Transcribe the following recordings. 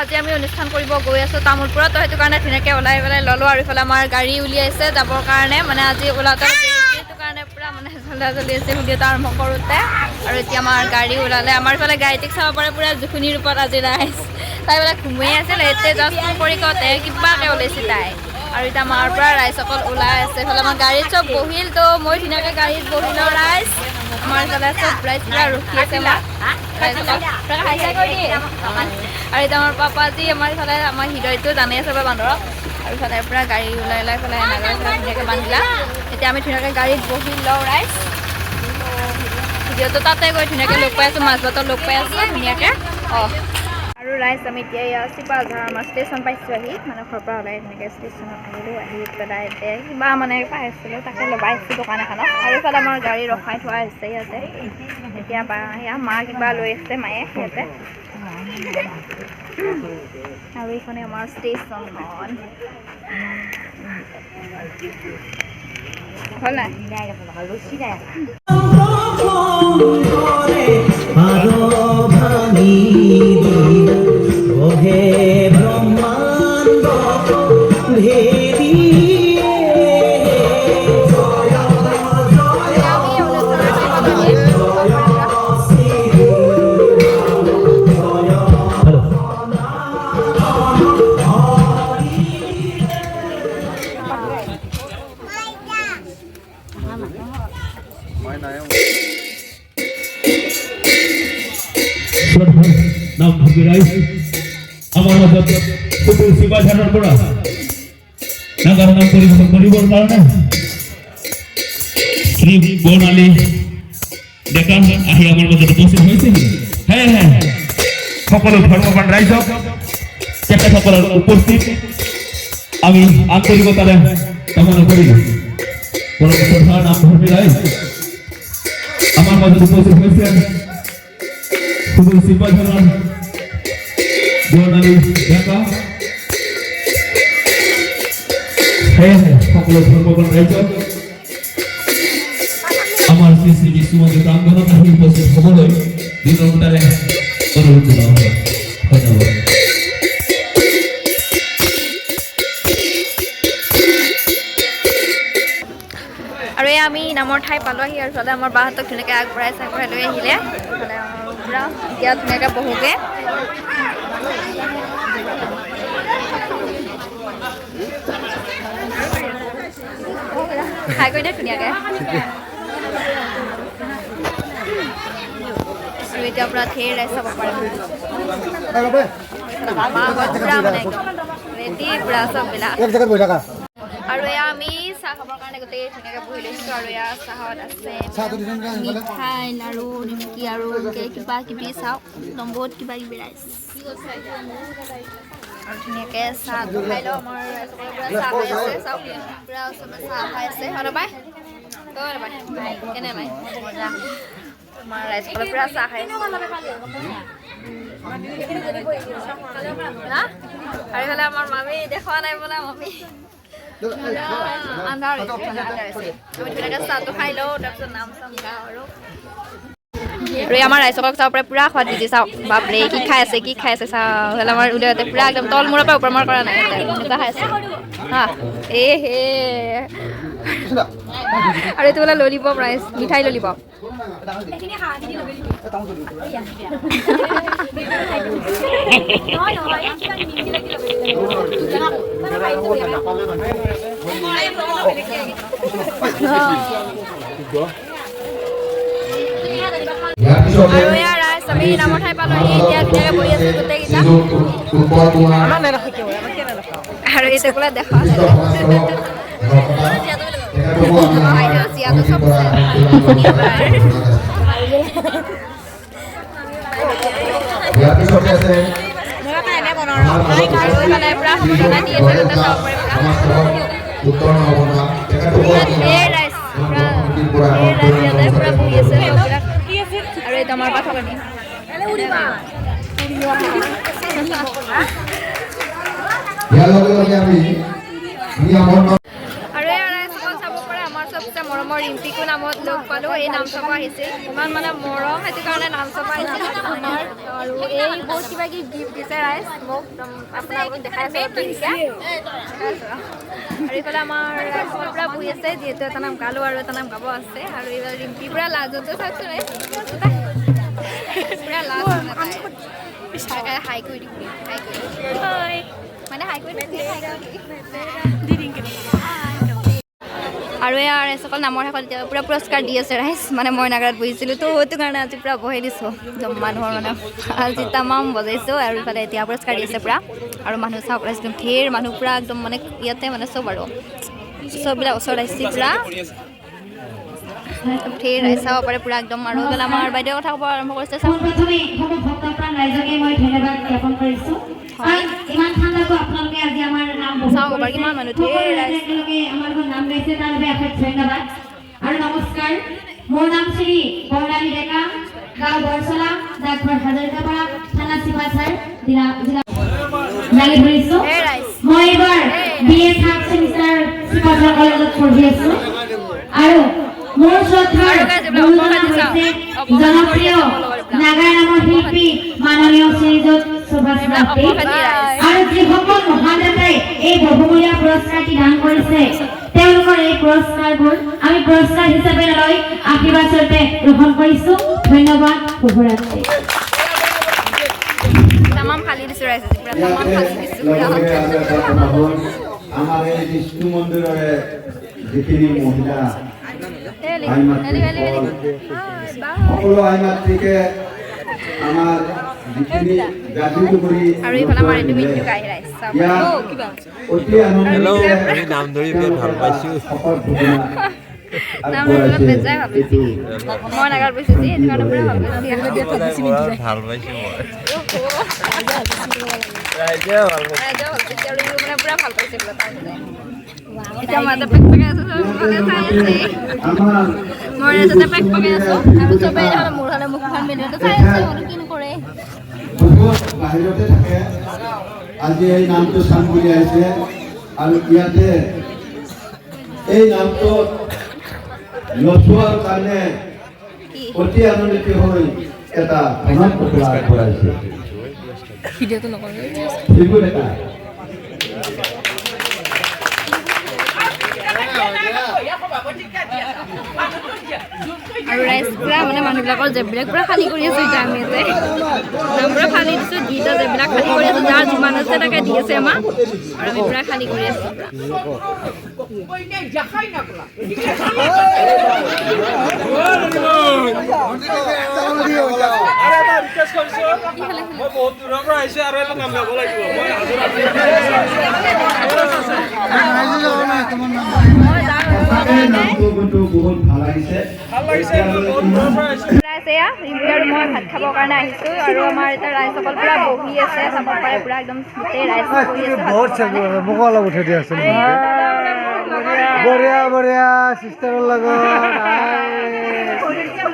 আজি আমি অনুষ্ঠান কৰিব গৈ আছোঁ তামোলপুৰত। তো সেইটো কাৰণে ধুনীয়াকৈ ওলাই পেলাই ল'লোঁ আৰু ইফালে আমাৰ গাড়ী উলিয়াইছে যাবৰ কাৰণে, মানে আজি ওলাওঁতে সেইটো কাৰণে পূৰা মানে জ্বলি আছে ভিডিঅ'টো আৰম্ভ কৰোঁতে। আৰু এতিয়া আমাৰ গাড়ী ওলালে, আমাৰ ইফালে গাড়ীটিক চাব পাৰে পূৰা জুখুনি ৰূপত আজি ৰাইজ। তাই বোলে ঘুমাই আছিল, এতিয়া জাষ্ট কৰি কওঁতে কিবাকৈ ওলাইছে তাই। আৰু এতিয়া আমাৰ পৰা ৰাইজ অকল ওলাই আছে, এইফালে আমাৰ গাড়ীত চব বহিল। তো মই ধুনীয়াকৈ গাড়ীত বহিলোঁ ৰাইজ। আমাৰ ইফালে চব ৰাইজ পূৰা ৰখি আছে আৰু এতিয়া আমাৰ পাপাজি আমাৰ ইফালে আমাৰ হৃদয়টো জানি আছে বা বান্দৰক। আৰু ইফালে পূৰা গাড়ী ওলাই পেলাই নাগৰ ধুনীয়াকৈ বান্ধিলা। এতিয়া আমি ধুনীয়াকৈ গাড়ীত বহি লওঁ ৰাইজ। ভিডিঅ'টো তাতে গৈ ধুনীয়াকৈ লগ পাই আছোঁ, মাজবাটত লগ পাই আছোঁ ধুনীয়াকৈ। আৰু ৰাইজ আমি এতিয়া চিপাঝাৰ আমাৰ ষ্টেচন পাইছোঁ আহি, মানে ঘৰৰ পৰা ওলাই ধুনীয়াকৈ ষ্টেচনত আহিলোঁ। আহি পেলাই এতিয়া কিবা মানে পাই আছিলোঁ, তাকে ল'বা আহিছোঁ দোকান এখনত। আৰু ইফালে আমাৰ গাড়ী ৰখাই থোৱা হৈছে ইয়াতে। এতিয়া সেয়া মা কিবা লৈ আছে মায়ে ইয়াতে। আৰু এইখনে আমাৰ ষ্টেচনখন হ'ল নাই নাম ভাগিরাই আমার মত কুকুর শিবাঝানোর পড়া নাগার নাম পরিবর্তন করিবার কারণে শ্রী বর্ণালী দেখান আহি আমার মধ্যে উপস্থিত হয়েছে। হ্যাঁ হ্যাঁ সকল ধর্মবান রাইজক চেষ্টা সকলের উপস্থিত আমি আন্তরিকতারে কামনা করি। প্রধান নাম ভাগিরাই আমার মধ্যে উপস্থিত হয়েছেন কুকুর শিবাঝানোর বর্ণালী দেখা। হ্যাঁ হ্যাঁ সকল ধর্মবান রাইজক আমার শ্রী শ্রী বিষ্ণুমন্দির প্রাঙ্গণত আহি উপস্থিত হবলৈ বিনম্ৰতাৰে অনুৰোধ জনাওঁ। ধন্যবাদ। আৰু এই আমি নামৰ ঠাই পালোঁহি। আৰু ইফালে আমাৰ বাহঁতক ধুনীয়াকৈ আগবঢ়াই লৈ আহিলে। ইফালে পূৰা এতিয়া ধুনীয়াকৈ বহোগৈ। খাই কৰি দে ধুনীয়াকৈ। আৰু এতিয়া পূৰা ধেৰ ৰাইজ চাব পাৰে। পূৰা মানে একদম ৰেডি পূৰা চববিলাক। আৰু এয়া আমি চাহ খাবৰ কাৰণে গোটেই ধুনীয়াকৈ বহি লৈছোঁ। আৰু এয়া চাহত আছে মিঠাই লাৰু নিমকি আৰু এনেকৈ কিবা কিবি চাওঁ একদম বহুত কিবা কিবি ৰাইজ। আৰু ধুনীয়াকৈ চাহটো খাই লওঁ। আমাৰ পূৰা চাহ খাই আছে, চাওক পূৰা চবে চাহ খাই আছে। হয় নাপায় কেনে পাই মজা। আমাৰ ৰাইজসকলে পূৰা চাহ খাই আছে। আৰু ইফালে আমাৰ মামী দেখুওৱা নাই বোলে মামী আন্ধাৰ আছে। আমি ধুনীয়াকৈ চাহটো খাই লওঁ, তাৰপিছত নাম চাম গাওঁ। আৰু আমাৰ ৰাইজসকলক চাব পাৰে পূৰা সোৱাদ দিছে। চাওক বাপৰে কি খাই আছে চাওঁ। হ'লে আমাৰ উলিয়াওঁতে পূৰা একদম তল মূৰৰ পৰা ওপৰমাৰ কৰা নাই এনেকুৱা খাই আছে হা। আৰু এইটো বোলে ললিপপ ৰাইজ, মিঠাই ললিপপ। আৰু এয়া ৰাইজ আমি নামৰ ঠাই পালোঁহি। এতিয়া ধুনীয়াকৈ বহি আছোঁ গোটেইকেইটা। আৰু এইটো বোলে দেখা জীয়াটো চব আৰু এইটো আমাৰ পাঠকনি। আৰু এই ৰাইজসকল চাব পাৰে আমাৰ চবচে মৰমৰ মই ৰিম্পিকো নামত লগ পালোঁ এই নাম চাব আহিছিল ইমান মানে মৰম সেইটো কাৰণে নাম চাব আহিছিল আমাৰ আৰু এই বহুত কিবা কিবি গিফ্ট দিছে ৰাইজ মোক আপোনালোকক দেখাই আছোঁ আৰু এইফালে আমাৰ ৰাইজৰ পৰা বহি আছে যিহেতু এটা নাম গালোঁ আৰু এটা নাম গাব আছে আৰু এইবাৰ ৰিম্পি পূৰা লাজতো চাওকচোন পূৰা লাজ হাই কৰি দিম হাই কৰি মানে হাই কৰি আৰু এয়া ৰাইজসকল নামৰ শেষত এতিয়া পূৰা পুৰস্কাৰ দি আছে ৰাইজ মানে মই নাগাৰাত বহিছিলোঁ তো সেইটো কাৰণে আজি পূৰা বহাই দিছোঁ একদম মানুহৰ মানে আজি তামাম বজাইছোঁ আৰু ইফালে এতিয়া পুৰস্কাৰ দি আছে পূৰা আৰু মানুহ চাওক ৰাইজ একদম ধেৰ মানুহ পূৰা একদম মানে ইয়াতে মানে চব আৰু চববিলাক ওচৰত আহিছে পূৰা ধেৰ ৰাইজ চাব পাৰে পূৰা একদম আৰু এইফালে আমাৰ বাইদেউৰ কথা ক'ব আৰম্ভ কৰিছে চাওক চাওক এবাৰ কিমান মানুহ ধেৰ ৰাইজ আৰু নমস্কাৰ মোৰ নাম শ্ৰী বৰ্ণালী ডেকা গাঁও বৰচলা ডাকঘৰ হাজৰিকাপাৰা থানা চিপাঝাৰ জিলা লাগি ধৰিছোঁ মই এইবাৰ BA থাৰ্ড ছেমিষ্টাৰ চিপাঝাৰ কলেজত পঢ়ি আছোঁ আৰু মোৰ শ্ৰদ্ধাৰ জনপ্ৰিয় নাগাৰ নামৰ শিল্পী মাননীয় শ্ৰীযুত সুভাষ বাপী আৰু যিসকল মহানেতাই এই বহুমূলীয়া পুৰস্কাৰটি দান কৰিছে তেওঁলোকৰ এই পুৰস্কাৰবোৰ আমি পুৰস্কাৰ হিচাপে লৈ আশীৰ্বাদ স্বৰূপে গ্ৰহণ কৰিছোঁ ধন্যবাদ শুভৰাত্ৰি তামাম ফালি দিছোঁ ৰাইজ পূৰা তামাম ফালি দিছোঁ আমাৰ এই বিষ্ণু মন্দিৰৰে যিখিনি মহিলা সকলো আইমাতৃকে আমাৰ যিখিনি গাজীটো কৰি আৰু এইফালে আমাৰ এইটো মিনিটো গাই ৰাইজ অতি আনন্দিত আমি নাম ধৰি বিৰাট ভাল পাইছোঁ নাম ধৰি বেজাই ভাবিছোঁ মই নাগাৰ পাইছোঁ যে সেইটো কাৰণে পূৰা ভাবিছোঁ ভাল পাইছোঁ মই ৰাইজে ভাল পাইছে আৰু ইও মানে পূৰা ভাল পাইছে বোলে তাৰমানে এতিয়া মই এটা পেক পেকাই আছোঁ চবে চাই আছে মই ৰাইজতে পেক পেকাই আছোঁ আৰু চবেই মোৰ হ'লে মুখখন মেলিটো চাই আছে মইতো কিনো কৰে বহুত বাহিৰতে থাকে আজি এই নামটো চাম বুলি আহিছে আৰু ইয়াতে এই নামটো নচোৱাৰ কাৰণে অতি আনন্দিত হৈ এটা প্ৰমাণ পত্ৰ আগবঢ়াইছে ভিডিঅ'টো নকৰোঁ আৰু ৰাইজ পূৰা মানে মানুহবিলাকৰ জেববিলাক পূৰা খালী কৰি আছোঁ এতিয়া আমি ইয়াতে নাম পূৰা ফালি দিছোঁ দুইটা জেববিলাক খালী কৰি আছোঁ যাৰ যিমান আছে তাকে দি আছে আমাক আৰু আমি পূৰা খালী কৰি আছোঁ বহুত দূৰৰ পৰা আহিছোঁ আৰু এটা নাম গাব লাগিব বহুত ভাল লাগিছে এয়া ৰিম্পি আৰু মই ভাত খাবৰ কাৰণে আহিছোঁ আৰু আমাৰ এতিয়া ৰাইজসকল পূৰা বহি আছে চাব পাৰে পূৰা একদম গোটেই ৰাইজ বহি আছে মোক অলপ উঠাই দিয়া আছে বঢ়িয়া বঢ়িয়া চিষ্টাৰৰ লগত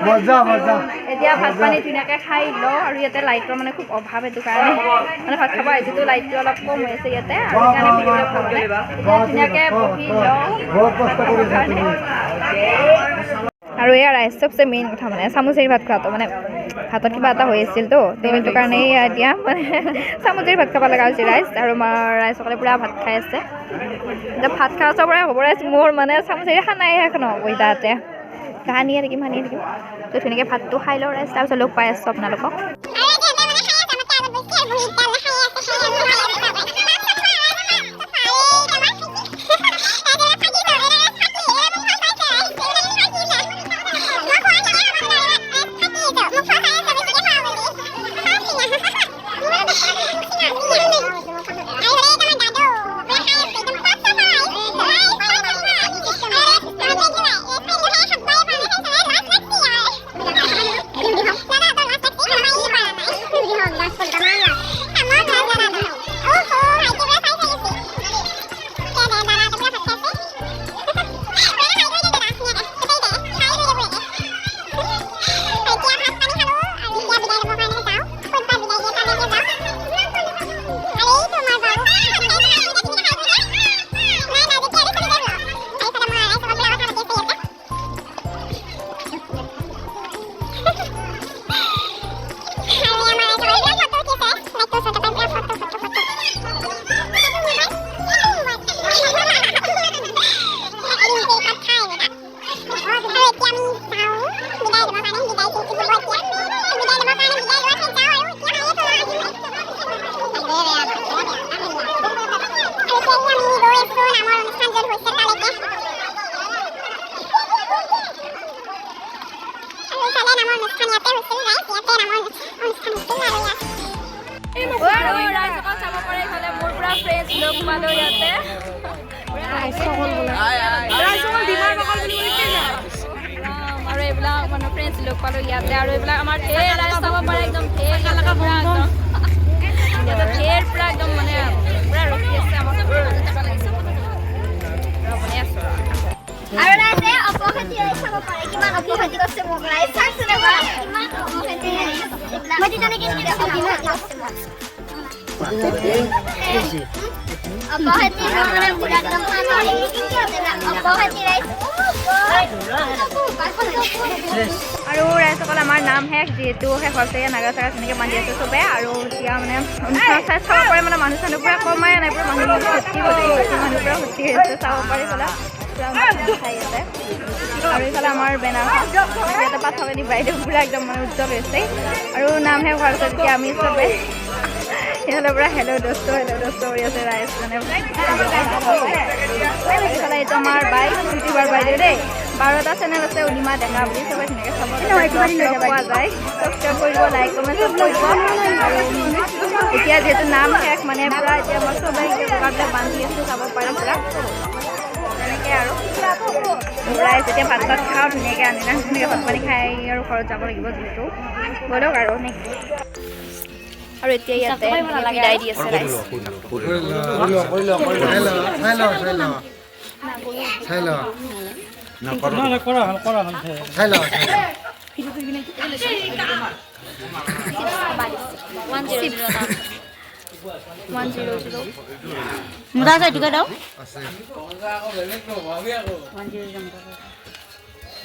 মজা মজা এতিয়া ভাত পানী ধুনীয়াকৈ খাই লওঁ আৰু ইয়াতে লাইটৰ মানে খুব অভাৱ সেইটো কাৰণে মানে ভাত খাব আহিছোঁতো লাইটটো অলপ কম হৈ আছে ইয়াতে আৰু সেইকাৰণে ভিডিঅ'টো ভাল লাগে এতিয়া ধুনীয়াকৈ বহি লওঁ আৰু এয়া ৰাইজ চবচে মেইন কথা মানে চামুচেৰি ভাত খোৱাটো মানে ভাতত কিবা এটা হৈ আছিলতো সেইটো কাৰণে এতিয়া মানে চামুচেৰি ভাত খাব লগা হৈছে ৰাইজ আৰু আমাৰ ৰাইজসকলে পূৰা ভাত খাই আছে এতিয়া ভাত খোৱা চবৰে হ'ব ৰাইজ মোৰ মানে চামুচেৰি খানাই শেষ নহ'ব তাতে সানিয়ে থাকিম তো ধুনীয়াকৈ ভাতটো খাই লওঁ ৰাইজ তাৰপিছত লগ পাই আছোঁ আপোনালোকক ৰাইজসকল চাব পাৰে ইফালে মোৰ পুৰা ফ্ৰেণ্ডছ লগ পালোঁ ইয়াতে আৰু এইবিলাক মানে ফ্ৰেণ্ডছ লগ পালোঁ ইয়াতে আৰু এইবিলাক আমাৰ ঢেৰ ৰাইজ চাব পাৰে একদম ঢেৰ পুৰা একদম ইয়াতে ঢেৰ পুৰা একদম মানে পুৰা ৰখি আছে আমাৰ আৰু ৰাইজে অপখেতি চাব পাৰে কিমান অপখেতি কৰিছে মোক ৰাইজ চাইছেনে বাৰু কিমান অপখেতি মই তেতিয়া নেকি অপখেতি কৰিছে অপখেতি মানে পুৰা একদম অপখেতি ৰাইজ আৰু ৰাইজসকল আমাৰ নাম শেষ যিহেতু শেষ হৈছে নাগা চাগা তেনেকৈ বান্ধি আছে চবে আৰু এতিয়া মানে অনুষ্ঠান চাই চাব পাৰে মানে মানুহ চানুহ পুৰা কমাই নাই পুৰা মানুহ ভৰ্তি মানুহ পুৰা ভৰ্তি হৈ আছে চাব পাৰে ইফালে চাই আছে আৰু ইফালে আমাৰ বেনাৰখন ইয়াতে পাথাবানী বাইদেউ পুৰা একদম মানে উজ্জ্বল হৈছে আৰু নাম শেষ হোৱাৰ পিছত এতিয়া আমি চবে সিহঁতে পুৰা হেল্ল' দোস্ত কৰি আছে ৰাইজ মানে ইফালে এইটো আমাৰ বাইক ইউটিউবাৰ বাইদেউ দেই 12টা চেনেল আছে উলিমা ডেকা বুলি চবে ধুনীয়াকৈ চাব পোৱা যায় ছাবস্ক্ৰাইব কৰিব লাইক কমেণ্ট চব কৰিব আৰু এতিয়া যিহেতু নাম শেষ মানে পুৰা এতিয়া মই চবে জেগাবিলাক বান্ধি আছোঁ চাব পাৰে পুৰা তেনেকৈ আৰু ৰাইজ এতিয়া ভাত চাত খাওঁ ধুনীয়াকৈ আনিলা ধুনীয়াকৈ ভাত পানী খাই আৰু ঘৰত যাব লাগিব যিহেতু ব'লক আৰু নেকি আৰু এতিয়া ইয়াতে বিদায় দি আছে ৰাইজ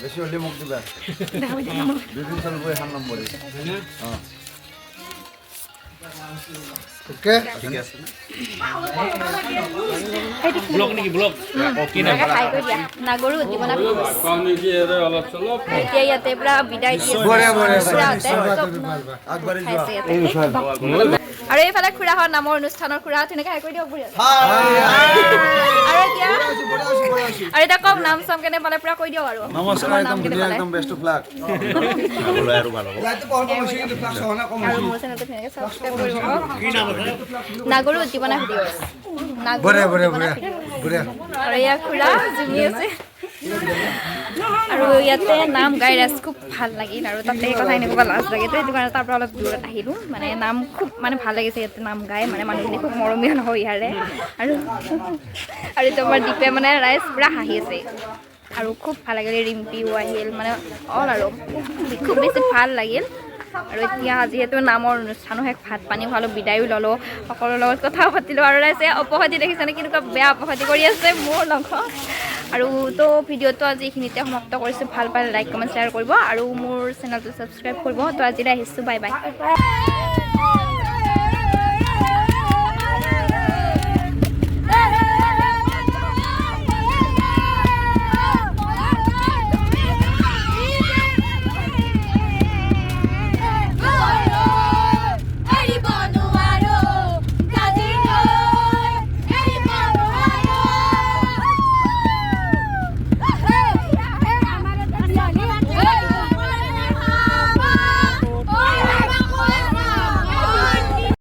বেছি হ'লে মোক দিবা 2 দিন চলিব এখন নম্বৰে ওকে ঠিক আছে ব্লগ নেকি ব্লগ কি নাম খাই কৰি দিয়া নাগৰু জীৱনা এতিয়া ইয়াতে পুৰা বিদায় দি আৰু এইফালে খুৰাহঁত নামৰ অনুষ্ঠানৰ খুৰাহঁত তেনেকৈ খাই কৰি দিয়ক আৰু এতিয়া কওক নাম চাম কেনে পালে পুৰা কৈ দিয়ক আৰু নমস্কাৰ একদম ধুনীয়া একদম বেষ্ট অফ লাক আৰু ভাল হ'ব আৰু মোৰ চেনেলটো ধুনীয়াকৈ ছাবস্ক্ৰাইব কৰিব নাগৰু জীৱনা ভিডিঅ'ছ আৰু ইয়াৰ খুৰা জুমি আছে আৰু ইয়াতে নাম গাই ৰাইজ খুব ভাল লাগিল আৰু তাতে কথা এনেকুৱা লাজ লাগে তো সেইটো কাৰণে তাৰ পৰা অলপ দূৰত আহিলোঁ মানে নাম খুব মানে ভাল লাগিছে ইয়াতে নাম গাই মানে মানুহখিনি খুব মৰমীয়াল হয় ইয়াৰে আৰু তোমাৰ দীপে মানে ৰাইজ পুৰা হাঁহি আছে আৰু খুব ভাল লাগিল ৰিম্পিও আহিল মানে অল আৰু খুব বেছি ভাল লাগিল আৰু এতিয়া যিহেতু নামৰ অনুষ্ঠানো শেষ ভাত পানী খোৱালোঁ বিদায়ো ল'লোঁ সকলোৰ লগত কথাও পাতিলোঁ আৰু ৰাইজে অপখতি দেখিছেনে কেনেকুৱা বেয়া অপখতি কৰি আছে মোৰ লগত আৰু তো ভিডিঅ'টো আজি এইখিনিতে সমাপ্ত কৰিছোঁ ভাল পালে লাইক কমেণ্ট শ্বেয়াৰ কৰিব আৰু মোৰ চেনেলটো ছাবস্ক্ৰাইব কৰিব তো আজিলৈ আহিছোঁ বাই বাই